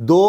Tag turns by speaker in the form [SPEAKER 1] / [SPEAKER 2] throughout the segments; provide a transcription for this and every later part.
[SPEAKER 1] $2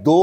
[SPEAKER 1] $2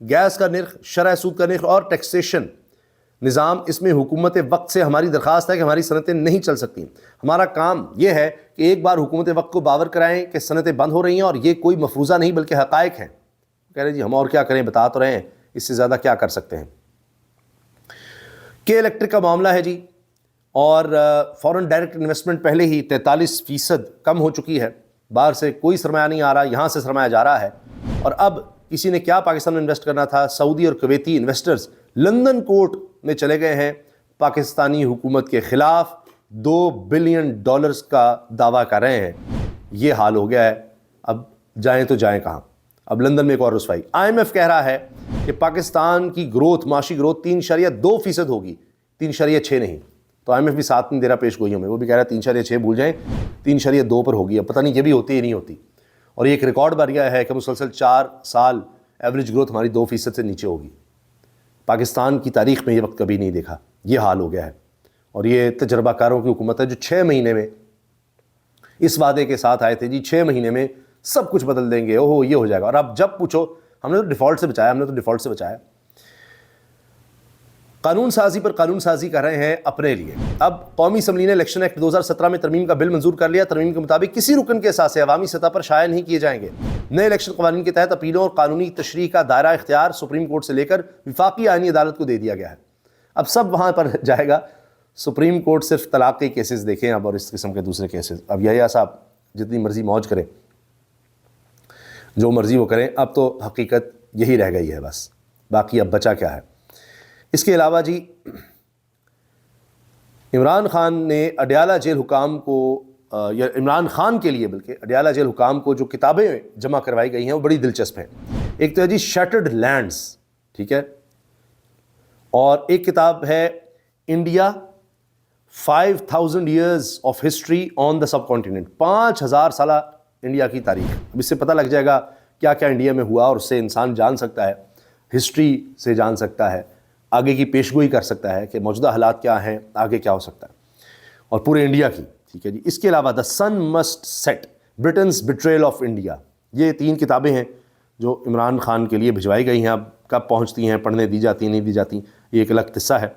[SPEAKER 1] gas کا نرخ، شرح سود کا نرخ اور ٹیکسیشن نظام، اس میں حکومت وقت سے ہماری درخواست ہے کہ ہماری صنعتیں نہیں چل سکتی۔ ہمارا کام یہ ہے کہ ایک بار حکومت وقت کو باور کرائیں کہ صنعتیں بند ہو رہی ہیں اور یہ کوئی مفروضہ نہیں بلکہ حقائق ہیں۔ کہہ رہے جی ہم اور کیا کریں، بتا تو رہے ہیں، اس سے زیادہ کیا کر سکتے ہیں۔ کے الیکٹرک کا معاملہ ہے جی، اور فورن ڈائریکٹ انویسٹمنٹ پہلے ہی 43% کم ہو چکی ہے، باہر سے کوئی سرمایہ نہیں آ رہا، یہاں سے سرمایہ جا رہا ہے۔ اور اب کسی نے کیا پاکستان میں انویسٹ کرنا تھا، سعودی اور کویتی انویسٹرز لندن کورٹ میں چلے گئے ہیں، پاکستانی حکومت کے خلاف $2 بلین کا دعویٰ کر رہے ہیں۔ یہ حال ہو گیا ہے، اب جائیں تو جائیں کہاں؟ اب لندن میں ایک اور رسوائی۔ IMF کہہ رہا ہے کہ پاکستان کی گروتھ، معاشی گروتھ 3.2% ہوگی، 3.6 نہیں۔ تو IMF بھی ساتھ نہیں دے رہا پیش گوئیوں میں، وہ بھی کہہ رہا ہے 3.6 بھول جائیں، 3.2 پر ہوگی۔ اب پتہ نہیں یہ بھی ہوتی ہے نہیں ہوتی۔ اور یہ ایک ریکارڈ بن گیا ہے کہ مسلسل 4 سال ایوریج گروتھ ہماری 2% سے نیچے ہوگی۔ پاکستان کی تاریخ میں یہ وقت کبھی نہیں دیکھا، یہ حال ہو گیا ہے۔ اور یہ تجربہ کاروں کی حکومت ہے جو 6 مہینے میں اس وعدے کے ساتھ آئے تھے، جی 6 مہینے میں سب کچھ بدل دیں گے، اوہ یہ ہو جائے گا۔ اور اب جب پوچھو، ہم نے تو ڈیفالٹ سے بچایا، قانون سازی پر قانون سازی کر رہے ہیں اپنے لیے۔ اب قومی اسمبلی نے الیکشن ایکٹ 2017 میں ترمیم کا بل منظور کر لیا۔ ترمیم کے مطابق کسی رکن کے اثاثے عوامی سطح پر شائع نہیں کیے جائیں گے۔ نئے الیکشن قوانین کے تحت اپیلوں اور قانونی تشریح کا دائرہ اختیار سپریم کورٹ سے لے کر وفاقی آئینی عدالت کو دے دیا گیا ہے۔ اب سب وہاں پر جائے گا۔ سپریم کورٹ صرف طلاق کے کیسز دیکھیں اب، اور اس قسم کے دوسرے کیسز۔ اب یحییٰ صاحب جتنی مرضی موج کریں، جو مرضی وہ کریں، اب تو حقیقت یہی رہ گئی ہے بس، باقی اب بچا کیا ہے۔ اس کے علاوہ جی عمران خان نے اڈیالہ جیل حکام کو، یا عمران خان کے لیے بلکہ اڈیالہ جیل حکام کو جو کتابیں جمع کروائی گئی ہیں وہ بڑی دلچسپ ہیں۔ ایک تو ہے جی شیٹرڈ لینڈز، ٹھیک ہے، اور ایک کتاب ہے India 5000 years of history on the subcontinent، 5000 سالہ انڈیا کی تاریخ۔ اب اس سے پتہ لگ جائے گا کیا کیا انڈیا میں ہوا، اور اس سے انسان جان سکتا ہے، ہسٹری سے جان سکتا ہے، آگے کی پیشگوئی کر سکتا ہے کہ موجودہ حالات کیا ہیں، آگے کیا ہو سکتا ہے، اور پورے انڈیا کی، ٹھیک ہے جی۔ اس کے علاوہ دا سن مسٹ سیٹ، برٹنز بیٹریل آف انڈیا، یہ 3 کتابیں ہیں جو عمران خان کے لیے بھجوائی گئی ہیں۔ اب کب پہنچتی ہیں، پڑھنے دی جاتی ہیں نہیں دی جاتی، یہ ایک الگ قصہ ہے،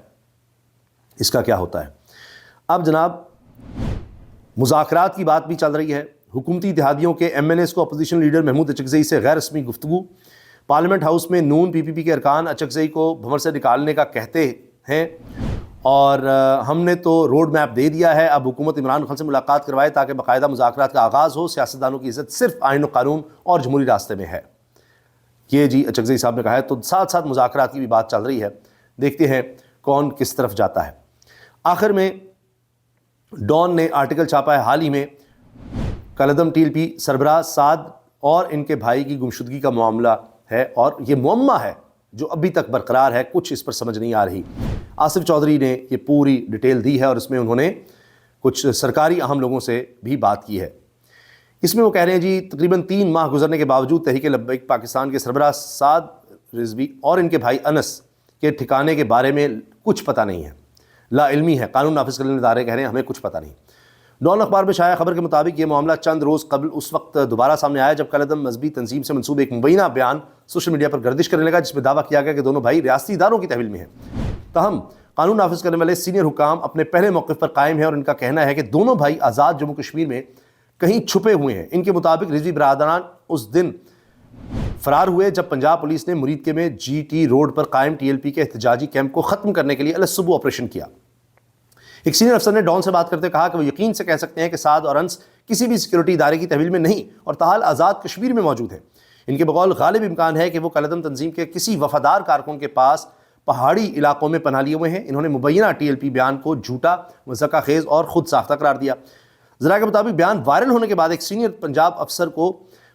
[SPEAKER 1] اس کا کیا ہوتا ہے۔ اب جناب مذاکرات کی بات بھی چل رہی ہے۔ حکومتی اتحادیوں کے MNAs کو اپوزیشن لیڈر محمود اچکزئی سے غیر رسمی گفتگو۔ پارلیمنٹ ہاؤس میں نون PPP کے ارکان اچکزئی کو بھنور سے نکالنے کا کہتے ہیں، اور ہم نے تو روڈ میپ دے دیا ہے، اب حکومت عمران خان سے ملاقات کروائے تاکہ باقاعدہ مذاکرات کا آغاز ہو۔ سیاستدانوں کی عزت صرف آئین و قانون اور جمہوری راستے میں ہے، یہ جی اچکزئی صاحب نے کہا ہے۔ تو ساتھ ساتھ مذاکرات کی بھی بات چل رہی ہے، دیکھتے ہیں کون کس طرف جاتا ہے۔ آخر میں ڈان نے آرٹیکل چھاپا ہے حال ہی میں، کالعدم TLP سربراہ سعد اور ان کے بھائی کی گمشدگی کا معاملہ ہے، اور یہ معمہ ہے جو ابھی تک برقرار ہے، کچھ اس پر سمجھ نہیں آ رہی۔ آصف چودھری نے یہ پوری ڈیٹیل دی ہے، اور اس میں انہوں نے کچھ سرکاری اہم لوگوں سے بھی بات کی ہے۔ اس میں وہ کہہ رہے ہیں جی تقریباً 3 ماہ گزرنے کے باوجود تحریک لبیک پاکستان کے سربراہ سعد رضوی اور ان کے بھائی انس کے ٹھکانے کے بارے میں کچھ پتہ نہیں ہے، لا علمی ہے۔ قانون نافذ کرنے والے ادارے کہہ رہے ہیں ہمیں کچھ پتہ نہیں۔ ڈان اخبار میں شائع خبر کے مطابق یہ معاملہ چند روز قبل اس وقت دوبارہ سامنے آیا جب کالعدم مذہبی تنظیم سے منسوب ایک مبینہ بیان سوشل میڈیا پر گردش کرنے لگا، جس میں دعویٰ کیا گیا کہ دونوں بھائی ریاستی اداروں کی تحویل میں ہیں۔ تاہم قانون نافذ کرنے والے سینئر حکام اپنے پہلے موقف پر قائم ہیں، اور ان کا کہنا ہے کہ دونوں بھائی آزاد جموں کشمیر میں کہیں چھپے ہوئے ہیں۔ ان کے مطابق رضوی برادران اس دن فرار ہوئے جب پنجاب پولیس نے مرید کے میں GT روڈ پر قائم TLP کے احتجاجی کیمپ کو ختم کرنے کے لیے الصبح آپریشن کیا۔ ایک سینئر افسر نے ڈان سے بات کرتے کہا کہ وہ یقین سے کہہ سکتے ہیں کہ سعد اور انس کسی بھی سیکورٹی ادارے کی تحویل میں نہیں اور تاحال آزاد کشمیر میں موجود ہیں۔ ان کے بقول غالب امکان ہے کہ وہ کالعدم تنظیم کے کسی وفادار کارکن کے پاس پہاڑی علاقوں میں پناہ لیے ہوئے ہیں۔ انہوں نے مبینہ TLP بیان کو جھوٹا، مضحکہ خیز اور خود ساختہ قرار دیا۔ ذرائع کے مطابق بیان وائرل ہونے کے بعد ایک سینئر پنجاب افسر کو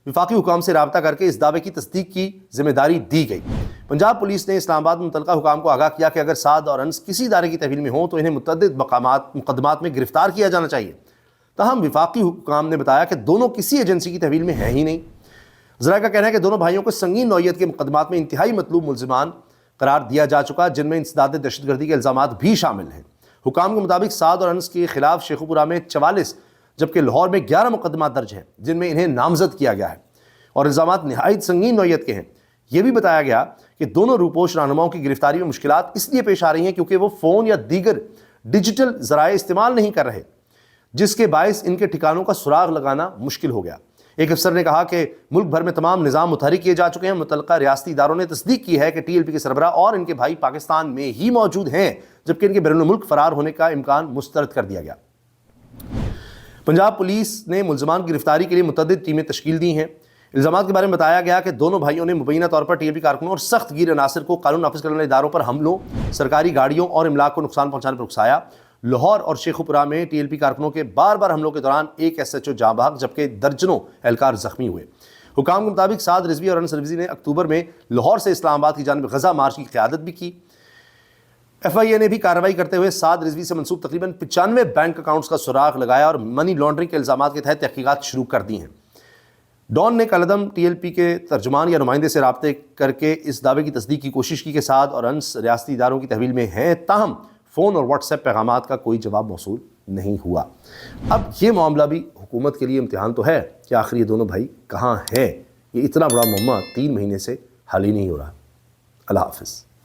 [SPEAKER 1] وفاقی حکام سے رابطہ کر کے اس دعوے کی تصدیق کی ذمہ داری دی گئی۔ پنجاب پولیس نے اسلام آباد متعلقہ حکام کو آگاہ کیا کہ اگر سعد اور انس کسی ادارے کی تحویل میں ہوں تو انہیں متعدد مقدمات میں گرفتار کیا جانا چاہیے۔ تاہم وفاقی حکام نے بتایا کہ دونوں کسی ایجنسی کی تحویل میں ہیں ہی نہیں۔ ذرائع کا کہنا ہے کہ دونوں بھائیوں کو سنگین نوعیت کے مقدمات میں انتہائی مطلوب ملزمان قرار دیا جا چکا، جن میں انسداد دہشت گردی کے الزامات بھی شامل ہیں۔ حکام کے مطابق سعد اور انس کے خلاف شیخو پورہ میں 44 جبکہ لاہور میں 11 مقدمات درج ہیں، جن میں انہیں نامزد کیا گیا ہے، اور الزامات نہایت سنگین نوعیت کے ہیں۔ یہ بھی بتایا گیا کہ دونوں روپوش رہنماؤں کی گرفتاری میں مشکلات اس لیے پیش آ رہی ہیں کیونکہ وہ فون یا دیگر ڈیجیٹل ذرائع استعمال نہیں کر رہے، جس کے باعث ان کے ٹھکانوں کا سراغ لگانا مشکل ہو گیا۔ ایک افسر نے کہا کہ ملک بھر میں تمام نظام متحرک کیے جا چکے ہیں۔ متعلقہ ریاستی اداروں نے تصدیق کی ہے کہ ٹی ایل پی کے سربراہ اور ان کے بھائی پاکستان میں ہی موجود ہیں، جبکہ ان کے بیرون ملک فرار ہونے کا امکان مسترد کر دیا گیا۔ پنجاب پولیس نے ملزمان کی گرفتاری کے لیے متعدد ٹیمیں تشکیل دی ہیں۔ الزامات کے بارے میں بتایا گیا کہ دونوں بھائیوں نے مبینہ طور پر ٹی ایل پی کارکنوں اور سخت گیر عناصر کو قانون نافذ کرنے والے اداروں پر حملوں، سرکاری گاڑیوں اور املاک کو نقصان پہنچانے پر اکسایا۔ لاہور اور شیخوپورہ میں ٹی ایل پی کارکنوں کے بار بار حملوں کے دوران ایک ایس ایچ او جاں بحق جبکہ درجنوں اہلکار زخمی ہوئے۔ حکام کے مطابق سعد رضوی اور انس رضوی نے اکتوبر میں لاہور سے اسلام آباد کی جانب غزہ مارچ کی قیادت بھی کی۔ ایف آئی اے نے بھی کارروائی کرتے ہوئے سعد رضوی سے منسوب تقریباً 95 بینک اکاؤنٹس کا سراغ لگایا اور منی لانڈرنگ کے الزامات کے تحت تحقیقات شروع کر دی ہیں۔ ڈان نے کالعدم ٹی ایل پی کے ترجمان یا نمائندے سے رابطے کر کے اس دعوے کی تصدیق کی کوشش کی کہ سعد اور انس ریاستی اداروں کی تحویل میں ہیں، تاہم فون اور واٹس ایپ پیغامات کا کوئی جواب موصول نہیں ہوا۔ اب یہ معاملہ بھی حکومت کے لیے امتحان تو ہے کہ آخر یہ دونوں بھائی کہاں ہیں۔ یہ اتنا بڑا معمہ 3 مہینے سے حل ہی نہیں ہو رہا۔ اللہ حافظ۔